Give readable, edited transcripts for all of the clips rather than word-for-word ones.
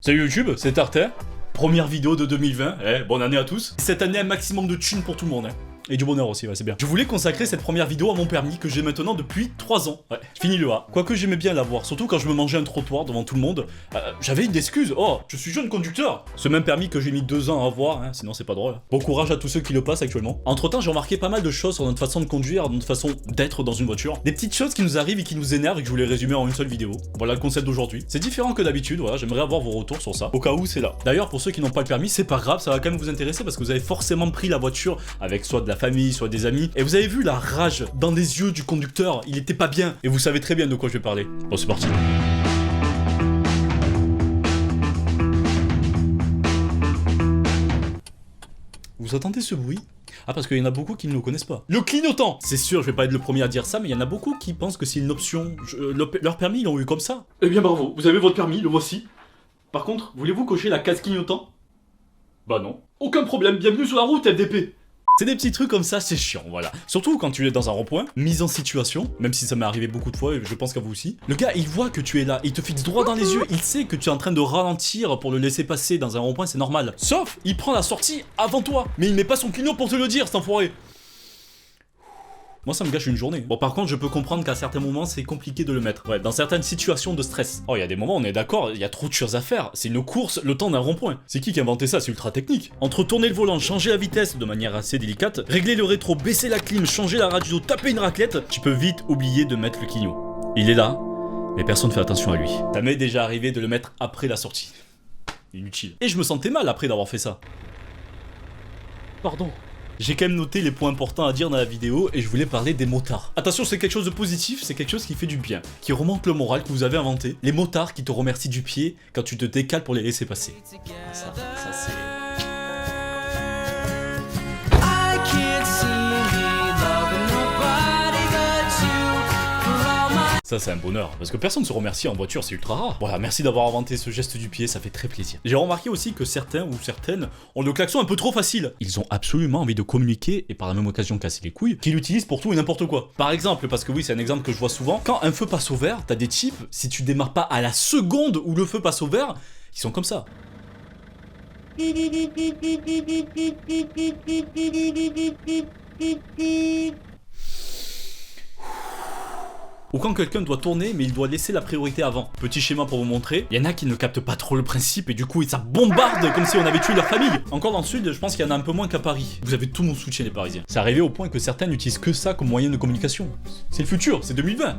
Salut YouTube, c'est Tartin. Première vidéo de 2020, bonne année à tous. Cette année, un maximum de thunes pour tout le monde, Et du bonheur aussi, ouais, c'est bien. Je voulais consacrer cette première vidéo à mon permis que j'ai maintenant depuis 3 ans. Ouais, fini le A. Quoique j'aimais bien l'avoir, surtout quand je me mangeais un trottoir devant tout le monde. J'avais une excuse, oh, je suis jeune conducteur. Ce même permis que j'ai mis 2 ans à avoir, sinon c'est pas drôle. Bon courage à tous ceux qui le passent actuellement. Entre temps, j'ai remarqué pas mal de choses sur notre façon de conduire, notre façon d'être dans une voiture. Des petites choses qui nous arrivent et qui nous énervent et que je voulais résumer en une seule vidéo. Voilà le concept d'aujourd'hui. C'est différent que d'habitude, voilà, j'aimerais avoir vos retours sur ça. Au cas où c'est là. D'ailleurs, pour ceux qui n'ont pas le permis, c'est pas grave, ça va quand même vous intéresser parce que vous avez forcément pris la voiture avec soit de la famille, soit des amis. Et vous avez vu la rage dans les yeux du conducteur, il était pas bien. Et vous savez très bien de quoi je vais parler. Bon, c'est parti. Vous entendez ce bruit ? Ah, parce qu'il y en a beaucoup qui ne le connaissent pas. Le clignotant! C'est sûr, je vais pas être le premier à dire ça, mais il y en a beaucoup qui pensent que c'est une option. Leur permis, ils l'ont eu comme ça. Eh bien bravo, vous avez votre permis, le voici. Par contre, voulez-vous cocher la case clignotant? Bah non. Aucun problème, bienvenue sur la route, FDP. C'est des petits trucs comme ça, c'est chiant, voilà. Surtout quand tu es dans un rond-point, mise en situation, même si ça m'est arrivé beaucoup de fois, et je pense qu'à vous aussi. Le gars, il voit que tu es là, il te fixe droit dans les yeux, il sait que tu es en train de ralentir pour le laisser passer dans un rond-point, c'est normal. Sauf, il prend la sortie avant toi, mais il met pas son clignotant pour te le dire, cet enfoiré. Moi ça me gâche une journée. Bon par contre je peux comprendre qu'à certains moments c'est compliqué de le mettre. Ouais, dans certaines situations de stress. Oh il y a des moments on est d'accord, il y a trop de choses à faire. C'est une course, le temps d'un rond-point. C'est qui a inventé ça? C'est ultra technique. Entre tourner le volant, changer la vitesse de manière assez délicate, régler le rétro, baisser la clim, changer la radio, taper une raclette, tu peux vite oublier de mettre le clignon. Il est là, mais personne fait attention à lui. Ça m'est déjà arrivé de le mettre après la sortie. Inutile. Et je me sentais mal après d'avoir fait ça. Pardon. J'ai quand même noté les points importants à dire dans la vidéo et je voulais parler des motards. Attention, c'est quelque chose de positif, c'est quelque chose qui fait du bien, qui remonte le moral que vous avez inventé. Les motards qui te remercient du pied quand tu te décales pour les laisser passer. Ça c'est... Ça c'est un bonheur, parce que personne ne se remercie en voiture, c'est ultra rare. Voilà, merci d'avoir inventé ce geste du pied, ça fait très plaisir. J'ai remarqué aussi que certains ou certaines ont le klaxon un peu trop facile. Ils ont absolument envie de communiquer et par la même occasion casser les couilles, qu'ils l'utilisent pour tout et n'importe quoi. Par exemple, parce que oui c'est un exemple que je vois souvent, quand un feu passe au vert, t'as des types, si tu démarres pas à la seconde où le feu passe au vert, ils sont comme ça. Ou quand quelqu'un doit tourner mais il doit laisser la priorité avant. Petit schéma pour vous montrer, il y en a qui ne captent pas trop le principe et du coup ça bombarde comme si on avait tué leur famille. Encore dans le sud, je pense qu'il y en a un peu moins qu'à Paris. Vous avez tout mon soutien les Parisiens. C'est arrivé au point que certains n'utilisent que ça comme moyen de communication. C'est le futur, c'est 2020.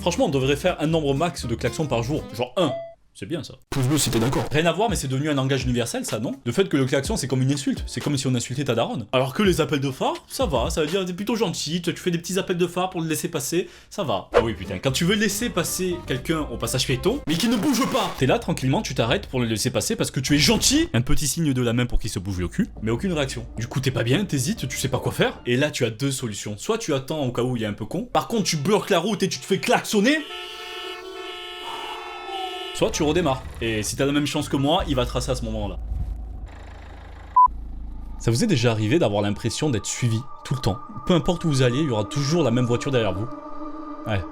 Franchement, on devrait faire un nombre max de klaxons par jour, genre 1. C'est bien ça. Pouce bleu si t'es d'accord. Rien à voir, mais c'est devenu un langage universel, ça, non? Le fait que le klaxon, c'est comme une insulte. C'est comme si on insultait ta daronne. Alors que les appels de phare, ça va. Ça veut dire t'es plutôt gentil. Tu fais des petits appels de phare pour le laisser passer. Ça va. Ah oui, putain. Quand tu veux laisser passer quelqu'un au passage piéton, mais qui ne bouge pas, t'es là tranquillement, tu t'arrêtes pour le laisser passer parce que tu es gentil. Un petit signe de la main pour qu'il se bouge le cul, mais aucune réaction. Du coup, t'es pas bien, t'hésites, tu sais pas quoi faire. Et là, tu as deux solutions. Soit tu attends au cas où il y a un peu con. Par contre, tu bloques la route et tu te fais klaxonner. Soit tu redémarres. Et si t'as la même chance que moi, il va tracer à ce moment-là. Ça vous est déjà arrivé d'avoir l'impression d'être suivi tout le temps? Peu importe où vous allez, il y aura toujours la même voiture derrière vous. Ouais.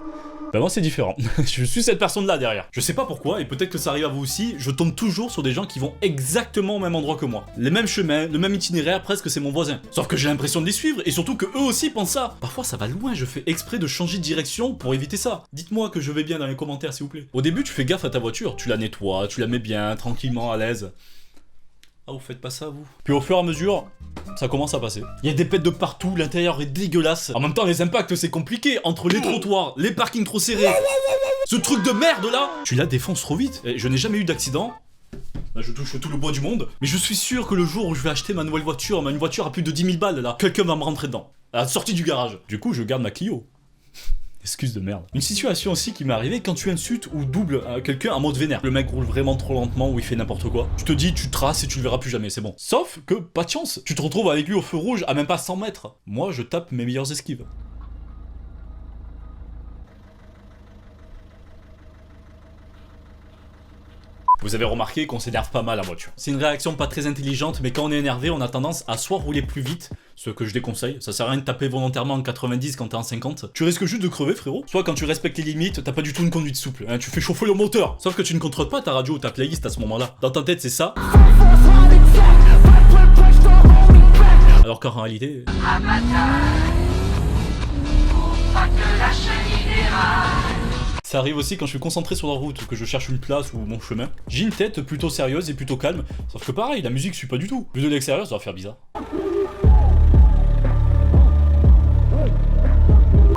Ben moi c'est différent. Je suis cette personne-là derrière. Je sais pas pourquoi, et peut-être que ça arrive à vous aussi, je tombe toujours sur des gens qui vont exactement au même endroit que moi. Les mêmes chemins, le même itinéraire, presque c'est mon voisin. Sauf que j'ai l'impression de les suivre, et surtout que eux aussi pensent ça. Parfois ça va loin, je fais exprès de changer de direction pour éviter ça. Dites-moi que je vais bien dans les commentaires s'il vous plaît. Au début tu fais gaffe à ta voiture, tu la nettoies, tu la mets bien, tranquillement, à l'aise. Ah vous faites pas ça vous? Puis au fur et à mesure, ça commence à passer. Il y a des pètes de partout, l'intérieur est dégueulasse. En même temps les impacts c'est compliqué, entre les trottoirs, les parkings trop serrés. Ce truc de merde là, tu la défonces trop vite. Et je n'ai jamais eu d'accident. Là je touche tout le bois du monde. Mais je suis sûr que le jour où je vais acheter ma nouvelle voiture, une voiture à plus de 10 000 balles là, quelqu'un va me rentrer dedans. À la sortie du garage. Du coup je garde ma Clio. Excuse de merde. Une situation aussi qui m'est arrivée quand tu insultes ou doubles quelqu'un en mode vénère. Le mec roule vraiment trop lentement ou il fait n'importe quoi. Tu te dis, tu traces et tu le verras plus jamais, c'est bon. Sauf que, pas de chance, tu te retrouves avec lui au feu rouge à même pas 100 mètres. Moi, je tape mes meilleures esquives. Vous avez remarqué qu'on s'énerve pas mal en voiture. C'est une réaction pas très intelligente, mais quand on est énervé, on a tendance à soit rouler plus vite, ce que je déconseille, ça sert à rien de taper volontairement en 90 quand t'es en 50. Tu risques juste de crever, frérot. Soit quand tu respectes les limites, t'as pas du tout une conduite souple, hein, tu fais chauffer le moteur. Sauf que tu ne contrôles pas ta radio ou ta playlist à ce moment-là. Dans ta tête, c'est ça. Alors qu'en réalité... Ça arrive aussi quand je suis concentré sur la route, que je cherche une place ou mon chemin. J'ai une tête plutôt sérieuse et plutôt calme, sauf que pareil, la musique suit pas du tout. Vu de l'extérieur, ça va faire bizarre.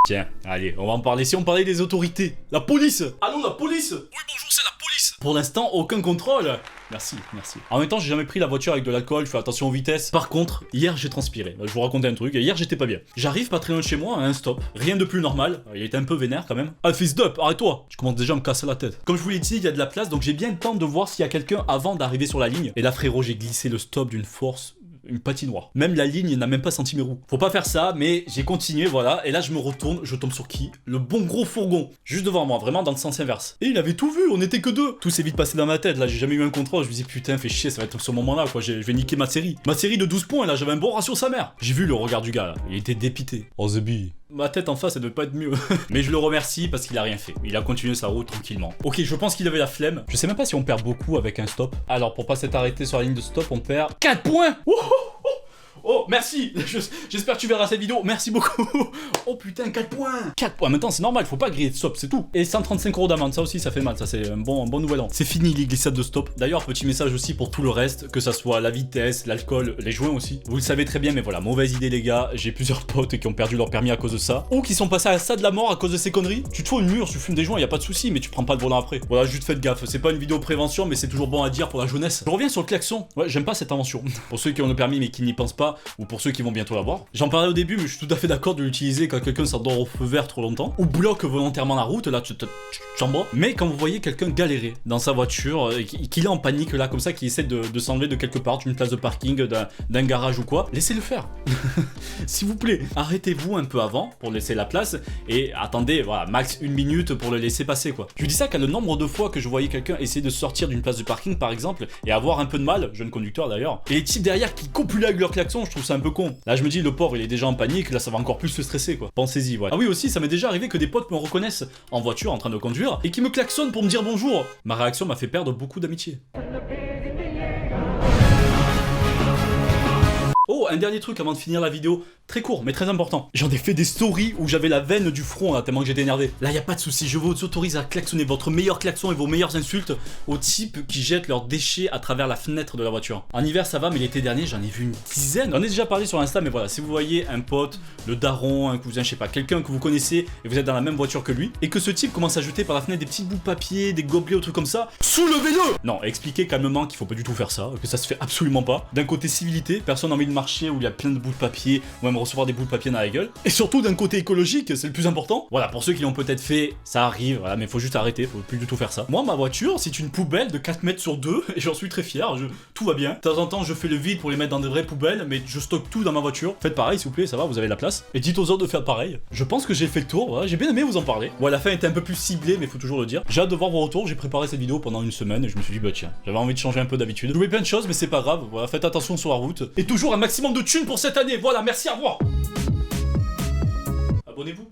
Tiens, allez, on va en parler. Si on parlait des autorités. La police. Allô, la police. Oui, bonjour, c'est la police. Pour l'instant, aucun contrôle. Merci, merci. En même temps, j'ai jamais pris la voiture avec de l'alcool, je fais attention aux vitesses. Par contre, hier, j'ai transpiré. Je vous racontais un truc, et hier, j'étais pas bien. J'arrive pas très loin de chez moi à un stop. Rien de plus normal. Il était un peu vénère quand même. Ah, fils d'up, arrête-toi. Je commence déjà à me casser la tête. Comme je vous l'ai dit, il y a de la place, donc j'ai bien le temps de voir s'il y a quelqu'un avant d'arriver sur la ligne. Et là, frérot, j'ai glissé le stop d'une force... une patinoire. Même la ligne n'a même pas senti mes roues. Faut pas faire ça, mais j'ai continué, voilà. Et là, je me retourne, je tombe sur qui? Le bon gros fourgon. Juste devant moi, vraiment dans le sens inverse. Et il avait tout vu, on était que deux. Tout s'est vite passé dans ma tête, là, j'ai jamais eu un contrôle. Je me dis, putain, fais chier, ça va être ce moment-là, quoi. Je vais niquer ma série. Ma série de 12 points, là, j'avais un bon ratio sa mère. J'ai vu le regard du gars, là. Il était dépité. Oh, the bee. Ma tête en face, elle devait pas être mieux. Mais je le remercie parce qu'il a rien fait. Il a continué sa route tranquillement. Ok, je pense qu'il avait la flemme. Je sais même pas si on perd beaucoup avec un stop. Alors, pour pas s'être arrêté sur la ligne de stop, on perd 4 points. Oh, merci. J'espère que tu verras cette vidéo. Merci beaucoup. Oh putain, 4 points. 4 points. Maintenant, c'est normal, faut pas griller de stop, c'est tout. Et 135 € d'amende, ça aussi, ça fait mal. Ça, c'est un bon nouvel an. C'est fini les glissades de stop. D'ailleurs, petit message aussi pour tout le reste, que ça soit la vitesse, l'alcool, les joints aussi. Vous le savez très bien, mais voilà, mauvaise idée, les gars. J'ai plusieurs potes qui ont perdu leur permis à cause de ça. Ou qui sont passés à ça de la mort à cause de ces conneries. Tu te fous une mur, tu fumes des joints, y a pas de souci, mais tu prends pas le volant après. Voilà, juste faites gaffe. C'est pas une vidéo prévention, mais c'est toujours bon à dire pour la jeunesse. Je reviens sur le klaxon. Ouais, j'aime pas cette invention. Pour ceux qui ont le permis mais qui n'y pensent pas, ou pour ceux qui vont bientôt l'avoir. J'en parlais au début, mais je suis tout à fait d'accord de l'utiliser quand quelqu'un s'endort au feu vert trop longtemps, ou bloque volontairement la route, là tu t'embats. Mais quand vous voyez quelqu'un galérer dans sa voiture, qu'il est en panique là, comme ça, qui essaie de s'enlever de quelque part, d'une place de parking, d'un garage ou quoi, laissez-le faire. S'il vous plaît, arrêtez-vous un peu avant pour laisser la place, et attendez, voilà, max 1 minute pour le laisser passer quoi. Je vous dis ça car le nombre de fois que je voyais quelqu'un essayer de sortir d'une place de parking par exemple, et avoir un peu de mal, jeune conducteur d'ailleurs, et les types derrière qui copulaient avec leur klaxon, je trouve ça un peu con. Là je me dis le pauvre il est déjà en panique, là ça va encore plus se stresser quoi. Pensez-y, voilà. Ah oui aussi, ça m'est déjà arrivé que des potes me reconnaissent en voiture en train de conduire et qui me klaxonnent pour me dire bonjour. Ma réaction m'a fait perdre beaucoup d'amitié. Oh, un dernier truc avant de finir la vidéo, très court mais très important. J'en ai fait des stories où j'avais la veine du front là, tellement que j'étais énervé. Là y a pas de souci, je vous autorise à klaxonner votre meilleur klaxon et vos meilleures insultes aux types qui jettent leurs déchets à travers la fenêtre de la voiture. En hiver ça va, mais l'été dernier j'en ai vu une dizaine. J'en ai déjà parlé sur Insta, mais voilà, si vous voyez un pote, le daron, un cousin, je sais pas, quelqu'un que vous connaissez et vous êtes dans la même voiture que lui, et que ce type commence à jeter par la fenêtre des petits bouts de papier, des gobelets ou trucs comme ça, soulevez-le! Non, expliquez calmement qu'il faut pas du tout faire ça, que ça se fait absolument pas. D'un côté civilité, personne n'a envie de marcher où il y a plein de bouts de papier, ou même recevoir des bouts de papier dans la gueule. Et surtout d'un côté écologique, c'est le plus important. Voilà, pour ceux qui l'ont peut-être fait, ça arrive, voilà, mais faut juste arrêter, faut plus du tout faire ça. Moi, ma voiture, c'est une poubelle de 4 mètres sur 2, et j'en suis très fier, tout va bien. De temps en temps, je fais le vide pour les mettre dans des vraies poubelles, mais je stocke tout dans ma voiture. Faites pareil, s'il vous plaît, ça va, vous avez la place. Et dites aux autres de faire pareil. Je pense que j'ai fait le tour, voilà, j'ai bien aimé vous en parler. Bon, la fin était un peu plus ciblée, mais faut toujours le dire. J'ai hâte de voir vos retours, j'ai préparé cette vidéo pendant une semaine, et je me suis dit, bah tiens, j'avais envie de changer un peu d'habitude. Je voulais plein de choses, mais c'est pas grave, voilà, faites attention sur la route. Et toujours un maximum de thunes pour cette année, voilà, merci, au revoir. Abonnez-vous.